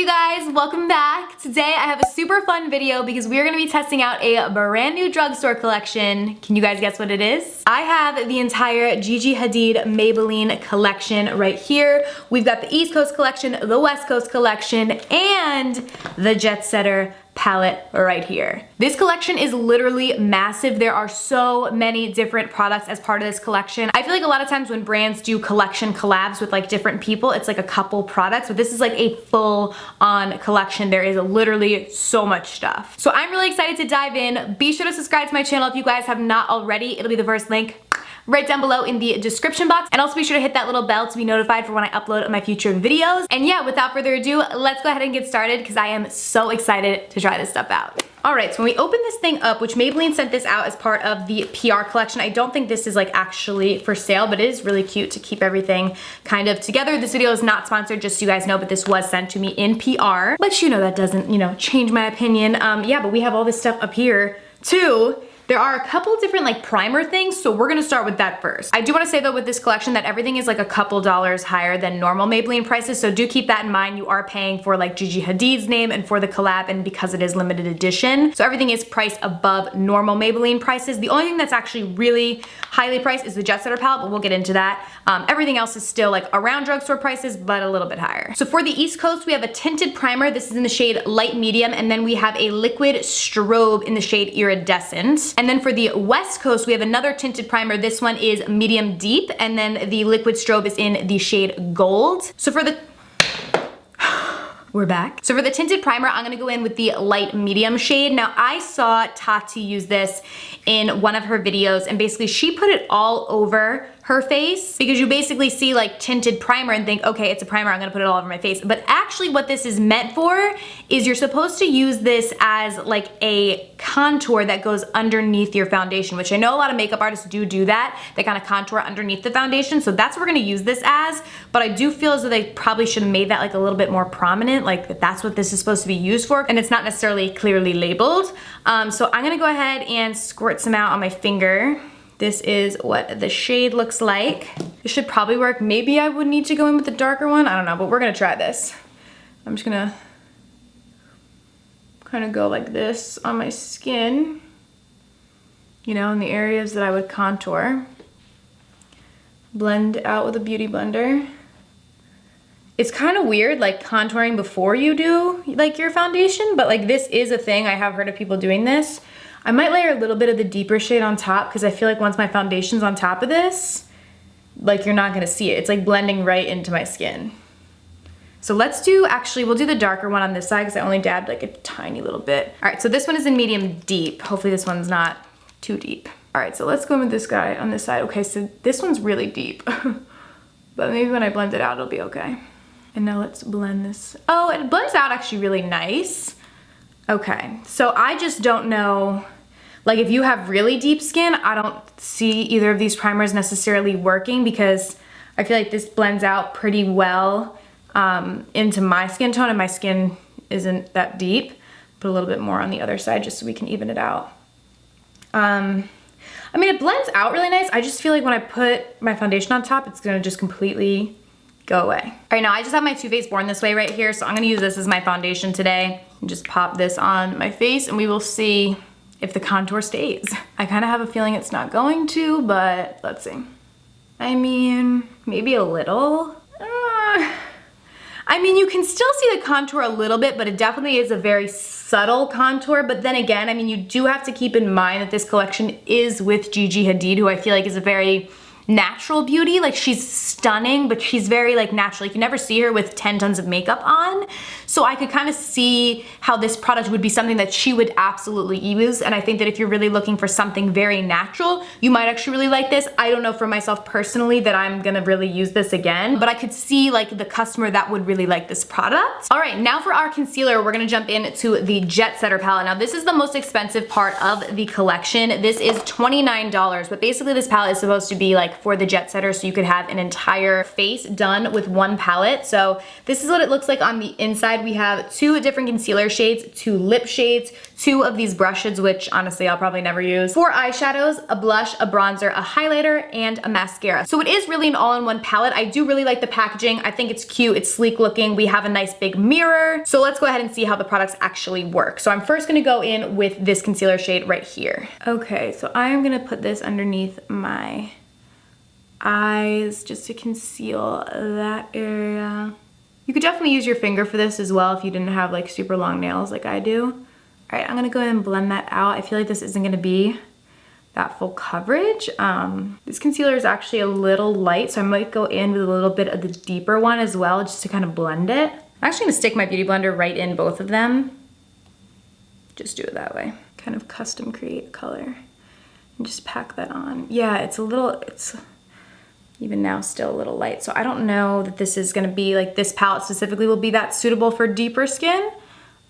you guys? Welcome back. Today I have a super fun video because we are going to be testing out a brand new drugstore collection. Can you guys guess what it is? I have the entire GIGI Hadid Maybelline collection right here. We've got the East Coast collection, the West Coast collection, and the Jetsetter palette right here. This collection is literally massive. There are so many different products as part of this collection. I feel like a lot of times when brands do collection collabs with like different people, it's like a couple products, but this is like a full on collection. There is literally so much stuff. So I'm really excited to dive in. Be sure to subscribe to my channel if you guys have not already. It'll be the first link right down below in the description box, and also be sure to hit that little bell to be notified for when I upload my future videos. And yeah, without further ado, let's go ahead and get started because I am so excited to try this stuff out. Alright, so when we open this thing up, which Maybelline sent this out as part of the PR collection, I don't think this is like actually for sale, but it is really cute to keep everything kind of together. This video is not sponsored, just so you guys know, but this was sent to me in PR. But you know that doesn't, change my opinion. Yeah, but we have all this stuff up here too. There are a couple different like primer things, so we're gonna start with that first. I do wanna say though with this collection that everything is like a couple dollars higher than normal Maybelline prices, so do keep that in mind. You are paying for like GIGI Hadid's name and for the collab, and because it is limited edition. So everything is priced above normal Maybelline prices. The only thing that's actually really highly priced is the Jetsetter palette, but we'll get into that. Everything else is still like around drugstore prices, but a little bit higher. So for the East Coast, we have a tinted primer. This is in the shade Light Medium, and then we have a liquid strobe in the shade Iridescent. And then for the West Coast, we have another tinted primer. This one is medium deep, and then the liquid strobe is in the shade Gold. So for the we're back. So for the tinted primer, I'm gonna go in with the light medium shade. Now I saw Tati use this in one of her videos, and basically she put it all over her face, because you basically see like tinted primer and think, okay, it's a primer, I'm gonna put it all over my face. But actually what this is meant for is you're supposed to use this as like a contour that goes underneath your foundation, which I know a lot of makeup artists do that. They kind of contour underneath the foundation. So that's what we're gonna use this as. But I do feel as though they probably should have made that like a little bit more prominent, like that's what this is supposed to be used for. And it's not necessarily clearly labeled. So I'm gonna go ahead and squirt some out on my finger. This is what the shade looks like. This should probably work. Maybe I would need to go in with the darker one. I don't know, but we're gonna try this. I'm just gonna kind of go like this on my skin, in the areas that I would contour. Blend out with a beauty blender. It's kind of weird like contouring before you do like your foundation, but like this is a thing. I have heard of people doing this. I might layer a little bit of the deeper shade on top because I feel like once my foundation's on top of this, like you're not gonna see it. It's like blending right into my skin. So let's do, actually, we'll do the darker one on this side because I only dabbed like a tiny little bit. All right, so this one is in medium deep. Hopefully this one's not too deep. All right, so let's go in with this guy on this side. Okay, so this one's really deep, but maybe when I blend it out, it'll be okay. And now let's blend this. Oh, it blends out actually really nice. Okay, so I just don't know, like if you have really deep skin, I don't see either of these primers necessarily working because I feel like this blends out pretty well into my skin tone, and my skin isn't that deep. Put a little bit more on the other side just so we can even it out. I mean, it blends out really nice. I just feel like when I put my foundation on top, it's gonna just completely go away. All right, now I just have my Too Faced Born This Way right here, so I'm gonna use this as my foundation today and just pop this on my face, and we will see if the contour stays. I kind of have a feeling it's not going to, but let's see. I mean, maybe a little. I mean, you can still see the contour a little bit, but it definitely is a very subtle contour. But then again, I mean, you do have to keep in mind that this collection is with GIGI Hadid, who I feel like is a very natural beauty. Like she's stunning, but she's very like natural. Like you never see her with 10 tons of makeup on. So I could kind of see how this product would be something that she would absolutely use. And I think that if you're really looking for something very natural, you might actually really like this. I don't know for myself personally that I'm gonna really use this again, but I could see like the customer that would really like this product. All right, now for our concealer, we're gonna jump into the Jetsetter palette. Now this is the most expensive part of the collection. This is $29, but basically this palette is supposed to be like for the Jetsetter, so you could have an entire face done with one palette. So this is what it looks like on the inside side, we have 2 different concealer shades, 2 lip shades, 2 of these brushes, which honestly I'll probably never use, 4 eyeshadows, a blush, a bronzer, a highlighter, and a mascara. So it is really an all-in-one palette. I do really like the packaging. I think it's cute, it's sleek looking. We have a nice big mirror. So let's go ahead and see how the products actually work. So I'm first gonna go in with this concealer shade right here. Okay, so I am gonna put this underneath my eyes just to conceal that area. You could definitely use your finger for this as well if you didn't have like super long nails like I do. All right, I'm gonna go ahead and blend that out. I feel like this isn't gonna be that full coverage. This concealer is actually a little light, so I might go in with a little bit of the deeper one as well, just to kind of blend it. I'm actually gonna stick my Beauty Blender right in both of them. Just do it that way. Kind of custom create a color and just pack that on. Yeah, it's even now still a little light. So I don't know that this is gonna be like, this palette specifically will be that suitable for deeper skin.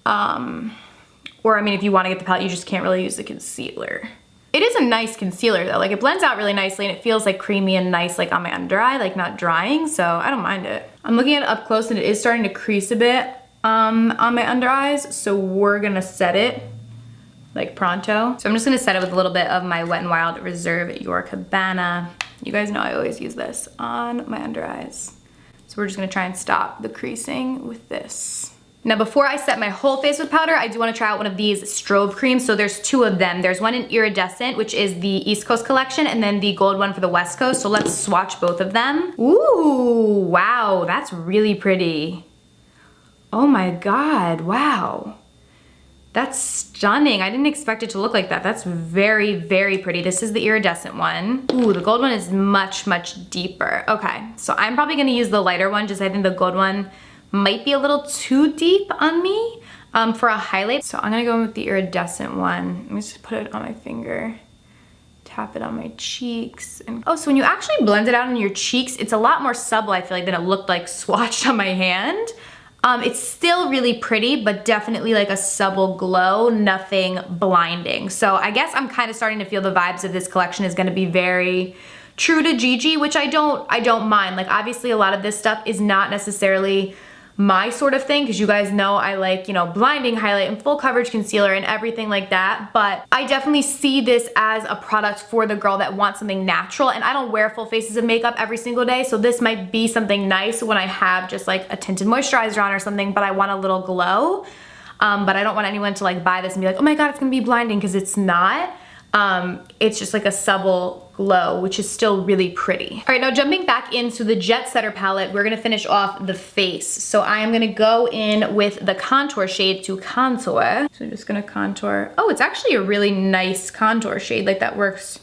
Or I mean, if you wanna get the palette, you just can't really use the concealer. It is a nice concealer though. Like it blends out really nicely and it feels like creamy and nice like on my under eye, like not drying. So I don't mind it. I'm looking at it up close and it is starting to crease a bit on my under eyes. So we're gonna set it like pronto. So I'm just gonna set it with a little bit of my Wet n Wild Reserve Your Cabana. You guys know I always use this on my under eyes. So we're just gonna try and stop the creasing with this. Now before I set my whole face with powder, I do wanna try out one of these Strobe Creams. So there's 2 of them. There's one in Iridescent, which is the East Coast collection, and then the gold one for the West Coast. So let's swatch both of them. Ooh, wow, that's really pretty. Oh my God, wow. That's stunning. I didn't expect it to look like that. That's very, very pretty. This is the iridescent one. Ooh, the gold one is much, much deeper. Okay, so I'm probably gonna use the lighter one, just I think the gold one might be a little too deep on me for a highlight. So I'm gonna go in with the iridescent one. Let me just put it on my finger, tap it on my cheeks. And oh, so when you actually blend it out on your cheeks, it's a lot more subtle, I feel like, than it looked like swatched on my hand. It's still really pretty, but definitely like a subtle glow, nothing blinding. So I guess I'm kind of starting to feel the vibes of this collection is gonna be very true to Gigi, which I don't mind. Like obviously a lot of this stuff is not necessarily my sort of thing, because you guys know I like, you know, blinding highlight and full coverage concealer and everything like that, but I definitely see this as a product for the girl that wants something natural, and I don't wear full faces of makeup every single day, so this might be something nice when I have just like a tinted moisturizer on or something, but I want a little glow. But I don't want anyone to like buy this and be like, oh my God, it's gonna be blinding, because it's not. It's just like a subtle glow, which is still really pretty. All right, now jumping back into the Jetsetter palette, we're gonna finish off the face. So I am gonna go in with the contour shade to contour. So I'm just gonna contour. Oh, it's actually a really nice contour shade. Like that works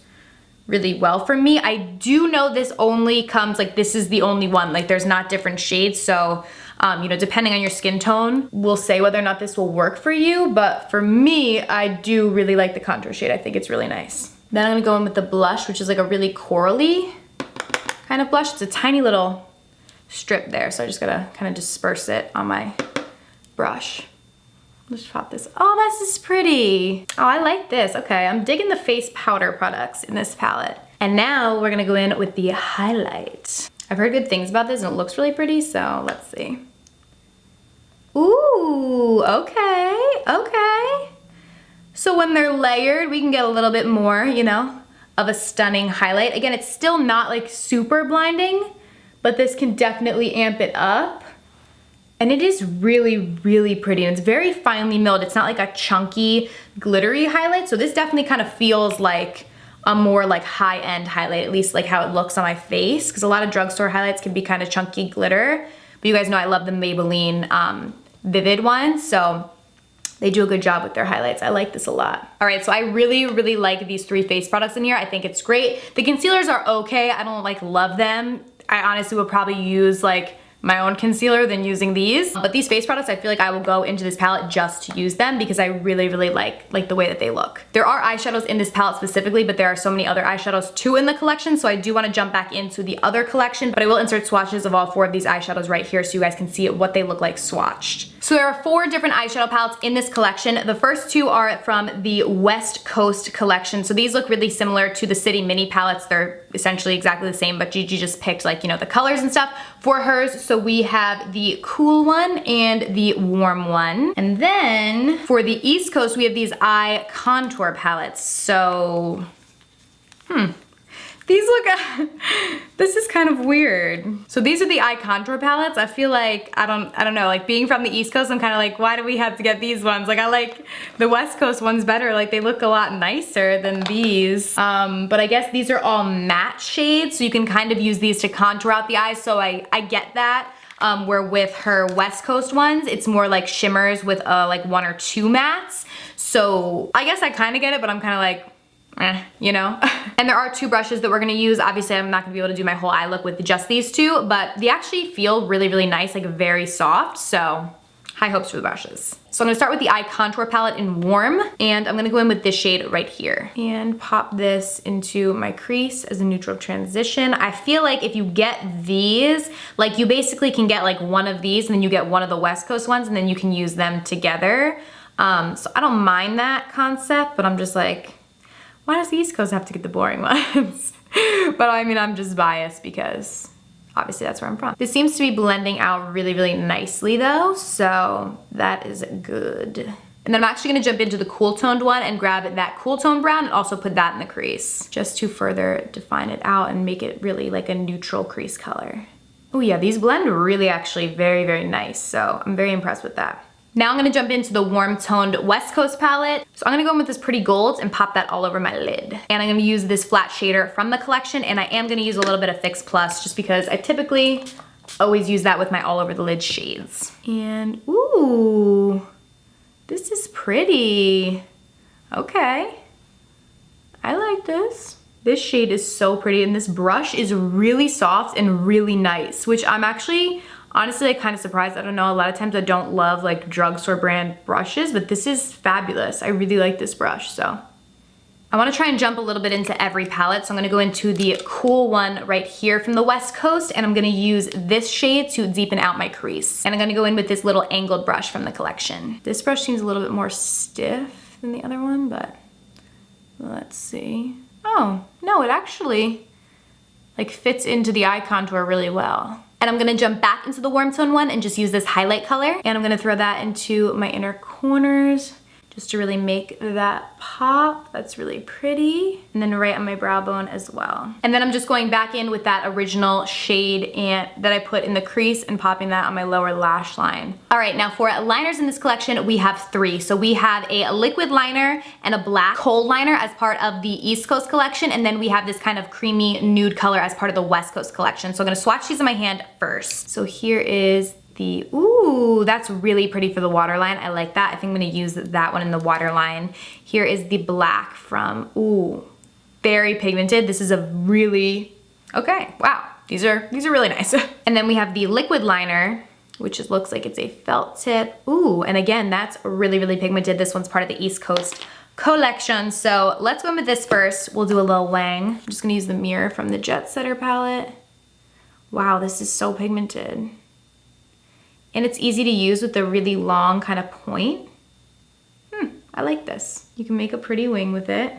really well for me. I do know this only comes, like this is the only one, like there's not different shades. So, you know, depending on your skin tone, we'll say whether or not this will work for you. But for me, I do really like the contour shade. I think it's really nice. Then I'm gonna go in with the blush, which is like a really corally kind of blush. It's a tiny little strip there. So I just gotta kind of disperse it on my brush. Let's pop this. Oh, this is pretty. Oh, I like this. Okay, I'm digging the face powder products in this palette. And now we're gonna go in with the highlight. I've heard good things about this and it looks really pretty, so let's see. Ooh, okay, okay. So when they're layered, we can get a little bit more, you know, of a stunning highlight. Again, it's still not like super blinding, but this can definitely amp it up. And it is really, really pretty. And it's very finely milled. It's not like a chunky, glittery highlight. So this definitely kind of feels like a more like high-end highlight, at least like how it looks on my face. Because a lot of drugstore highlights can be kind of chunky glitter. But you guys know I love the Maybelline Vivid ones. So they do a good job with their highlights. I like this a lot. All right, so I really, really like these 3 face products in here. I think it's great. The concealers are okay. I don't like love them. I honestly would probably use like my own concealer than using these. But these face products, I feel like I will go into this palette just to use them because I really, really like the way that they look. There are eyeshadows in this palette specifically, but there are so many other eyeshadows too in the collection, so I do wanna jump back into the other collection, but I will insert swatches of all 4 of these eyeshadows right here so you guys can see what they look like swatched. So there are 4 different eyeshadow palettes in this collection. The first 2 are from the West Coast collection. So these look really similar to the City Mini palettes. They're essentially exactly the same, but Gigi just picked like, you know, the colors and stuff for hers. So we have the cool one and the warm one. And then for the East Coast, we have these eye contour palettes. So, these look, this is kind of weird. So these are the eye contour palettes. I feel like, I don't know, like being from the East Coast, I'm kind of like, why do we have to get these ones? Like I like the West Coast ones better. Like they look a lot nicer than these. But I guess these are all matte shades, so you can kind of use these to contour out the eyes. So I get that. Where with her West Coast ones, it's more like shimmers with like 1 or 2 mattes. So I guess I kind of get it, but I'm kind of like, you know? And there are 2 brushes that we're gonna use. Obviously, I'm not gonna be able to do my whole eye look with just these 2, but they actually feel really, really nice, like very soft. So high hopes for the brushes. So I'm gonna start with the eye contour palette in warm, and I'm gonna go in with this shade right here and pop this into my crease as a neutral transition. I feel like if you get these, like you basically can get like one of these and then you get one of the West Coast ones and then you can use them together. So I don't mind that concept, but I'm just like, why does the East Coast have to get the boring ones? But I mean, I'm just biased because obviously that's where I'm from. This seems to be blending out really, really nicely though, so that is good. And then I'm actually gonna jump into the cool toned one and grab that cool tone brown and also put that in the crease, just to further define it out and make it really like a neutral crease color. Oh yeah, these blend really actually very, very nice, so I'm very impressed with that. Now I'm gonna jump into the warm toned West Coast palette. So I'm gonna go in with this Pretty Gold and pop that all over my lid. And I'm gonna use this flat shader from the collection, and I am gonna use a little bit of Fix Plus just because I typically always use that with my all over the lid shades. And ooh, this is pretty. Okay, I like this. This shade is so pretty, and this brush is really soft and really nice, which I'm actually honestly like kind of surprised. I don't know, a lot of times I don't love like drugstore brand brushes, but this is fabulous. I really like this brush, so. I wanna try and jump a little bit into every palette, so I'm gonna go into the cool one right here from the West Coast, and I'm gonna use this shade to deepen out my crease. And I'm gonna go in with this little angled brush from the collection. This brush seems a little bit more stiff than the other one, but let's see. Oh, no, it actually like fits into the eye contour really well. And I'm gonna jump back into the warm tone one and just use this highlight color. And I'm gonna throw that into my inner corners just to really make that pop. That's really pretty. And then right on my brow bone as well. And then I'm just going back in with that original shade that I put in the crease and popping that on my lower lash line. All right, now for liners in this collection, we have 3. So we have a liquid liner and a black kohl liner as part of the East Coast collection. And then we have this kind of creamy nude color as part of the West Coast collection. So I'm gonna swatch these in my hand first. So here is the, ooh, that's really pretty for the waterline. I like that. I think I'm gonna use that one in the waterline. Here is the black from, ooh, very pigmented. This is a really, okay, wow. These are really nice. And then we have the liquid liner, which looks like it's a felt tip. Ooh, and again, that's really, really pigmented. This one's part of the East Coast collection. So let's go in with this first. We'll do a little wang. I'm just gonna use the mirror from the Jetsetter palette. Wow, this is so pigmented. And it's easy to use with a really long kind of point. I like this. You can make a pretty wing with it.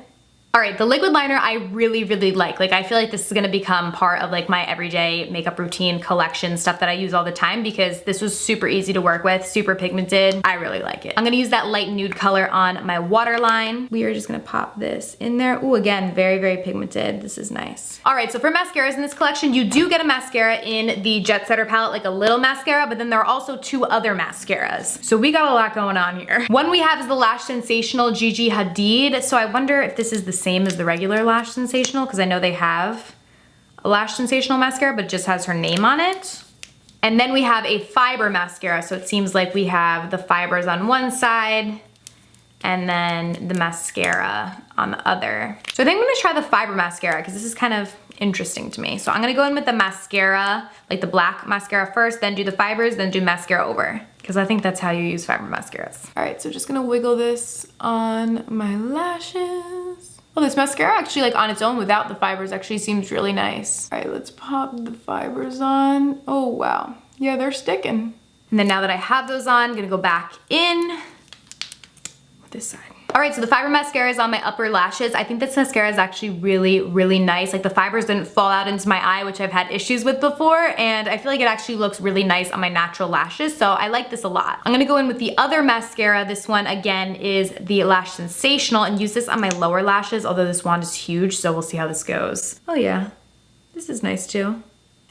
All right, the liquid liner I really, really like. Like I feel like this is gonna become part of like my everyday makeup routine collection, stuff that I use all the time because this was super easy to work with, super pigmented. I really like it. I'm gonna use that light nude color on my waterline. We are just gonna pop this in there. Ooh, again, very, very pigmented. This is nice. All right, so for mascaras in this collection, you do get a mascara in the Jetsetter palette, like a little mascara, but then there are also 2 other mascaras. So we got a lot going on here. One we have is the Lash Sensational GIGI Hadid. So I wonder if this is the same as the regular Lash Sensational, because I know they have a Lash Sensational mascara, but it just has her name on it. And then we have a fiber mascara, so it seems like we have the fibers on one side and then the mascara on the other. So I think I'm gonna try the fiber mascara because this is kind of interesting to me. So I'm gonna go in with the mascara, like the black mascara first, then do the fibers, then do mascara over, because I think that's how you use fiber mascaras. All right, so just gonna wiggle this on my lashes. Well, this mascara actually, like on its own without the fibers, actually seems really nice. All right, let's pop the fibers on. Oh, wow. Yeah, they're sticking. And then now that I have those on, I'm gonna go back in with this side. All right, so the fiber mascara is on my upper lashes. I think this mascara is actually really, really nice. Like the fibers didn't fall out into my eye, which I've had issues with before, and I feel like it actually looks really nice on my natural lashes, so I like this a lot. I'm gonna go in with the other mascara. This one, again, is the Lash Sensational, and use this on my lower lashes, although this wand is huge, so we'll see how this goes. Oh yeah, this is nice too.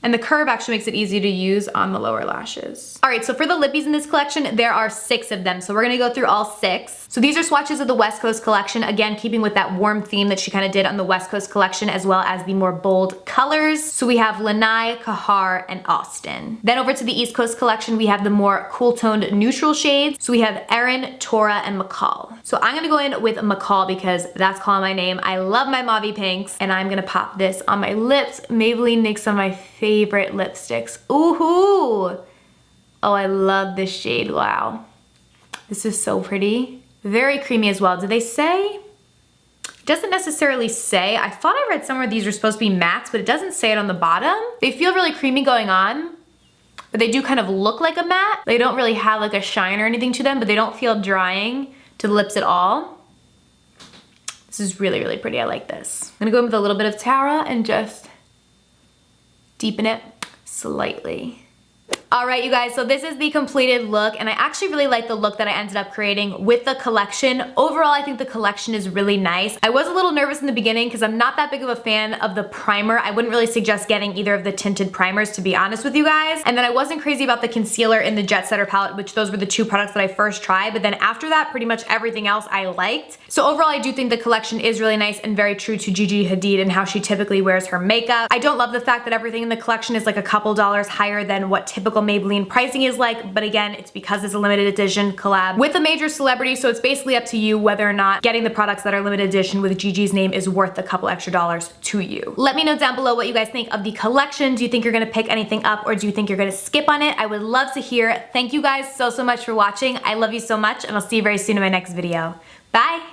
And the curve actually makes it easy to use on the lower lashes. All right, so for the lippies in this collection, there are 6 of them. So we're gonna go through all 6. So these are swatches of the West Coast collection, again, keeping with that warm theme that she kind of did on the West Coast collection, as well as the more bold colors. So we have Lanai, Kahar, and Austin. Then over to the East Coast collection, we have the more cool-toned neutral shades. So we have Erin, Tora, and McCall. So I'm gonna go in with McCall because that's calling my name. I love my mauvey pinks, and I'm gonna pop this on my lips. Maybelline makes some of my favorite lipsticks. Ooh-hoo! Oh, I love this shade, wow. This is so pretty. Very creamy as well. Did they say? It doesn't necessarily say. I thought I read somewhere these were supposed to be mattes, but it doesn't say it on the bottom. They feel really creamy going on, but they do kind of look like a matte. They don't really have like a shine or anything to them, but they don't feel drying to the lips at all. This is really, really pretty. I like this. I'm gonna go in with a little bit of Tara and just deepen it slightly. All right, you guys, so this is the completed look, and I actually really like the look that I ended up creating with the collection. Overall, I think the collection is really nice. I was a little nervous in the beginning because I'm not that big of a fan of the primer. I wouldn't really suggest getting either of the tinted primers, to be honest with you guys. And then I wasn't crazy about the concealer in the Jetsetter palette, which those were the 2 products that I first tried, but then after that, pretty much everything else I liked. So overall, I do think the collection is really nice and very true to Gigi Hadid and how she typically wears her makeup. I don't love the fact that everything in the collection is like a couple dollars higher than what typical Maybelline pricing is like, but again, it's because it's a limited edition collab with a major celebrity, so it's basically up to you whether or not getting the products that are limited edition with Gigi's name is worth a couple extra dollars to you. Let me know down below what you guys think of the collection. Do you think you're gonna pick anything up, or do you think you're gonna skip on it? I would love to hear. Thank you guys so much for watching. I love you so much, and I'll see you very soon in my next video. Bye!